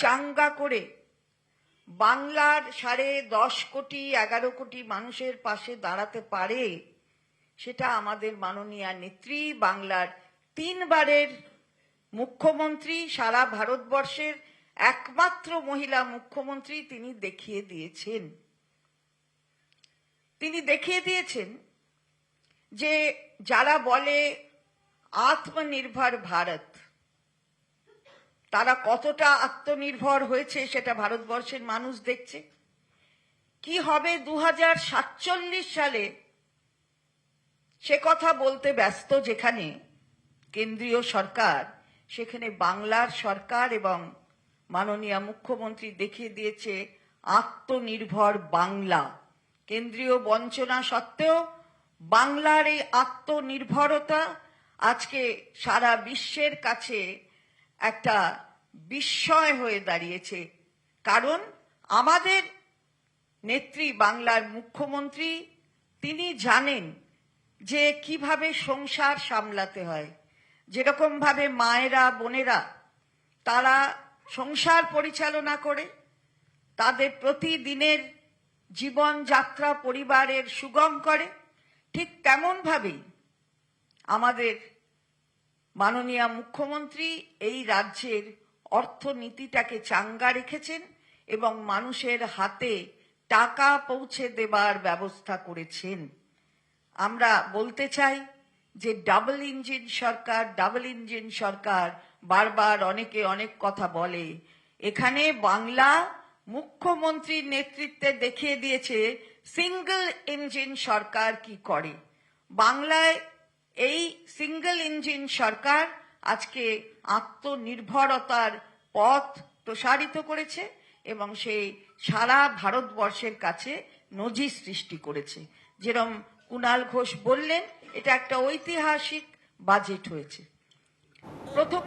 চাঙ্গা করে বাংলার 10.5 কোটি 11 কোটি মানুষের পাশে দাঁড়াতে পারে, সেটা আমাদের মাননীয় নেত্রী, বাংলার 3 বারের মুখ্যমন্ত্রী, সারা ভারতবর্ষের একমাত্র মহিলা মুখ্যমন্ত্রী, তিনি দেখিয়ে দিয়েছেন। তিনি দেখিয়ে দিয়েছেন যে যারা বলে আত্মনির্ভর ভারত, তারা কতটা আত্মনির্ভর হয়েছে সেটা ভারতবর্ষের মানুষ দেখছে। কি হবে 2047 সালে সে কথা বলতে ব্যস্ত যেখানে কেন্দ্রীয় সরকার, সেখানে বাংলার সরকার এবং মাননীয় মুখ্যমন্ত্রী দেখিয়ে দিয়েছে আত্মনির্ভর বাংলা। কেন্দ্রীয় বঞ্চনা সত্ত্বেও বাংলার এই আত্মনির্ভরতা আজকে সারা বিশ্বের কাছে একটা বিস্ময় হয়ে দাঁড়িয়েছে। কারণ আমাদের নেত্রী, বাংলার মুখ্যমন্ত্রী, তিনি জানেন যে কিভাবে সংসার সামলাতে হয়। যেরকম ভাবে মায়েরা, বোনেরা তারা সংসার পরিচালনা করে তাদের প্রতিদিনের জীবনযাত্রা পরিবারের সুগম করে, ঠিক তেমন ভাবেই আমাদের মাননীয় মুখ্যমন্ত্রী এই রাজ্যের অর্থনীতিটাকে চাঙ্গা রেখেছেন এবং মানুষের হাতে টাকা পৌঁছে দেবার ব্যবস্থা করেছেন। আমরা বলতে চাই যে ডাবল ইঞ্জিন সরকার বারবার অনেকে অনেক কথা বলে। এখানে বাংলা মুখ্যমন্ত্রীর নেতৃত্বে দেখিয়ে দিয়েছে সিঙ্গল ইঞ্জিন সরকার কি করে। বাংলায় এই সিঙ্গল ইঞ্জিন সরকার আজকে আত্মনির্ভরতার পথ প্রসারিত করেছে এবং সেই সারা ভারতবর্ষের কাছে নজির সৃষ্টি করেছে। যেরকম কুণাল ঘোষ বললেন, এটা একটা ঐতিহাসিক বাজেট হয়েছে। প্রথম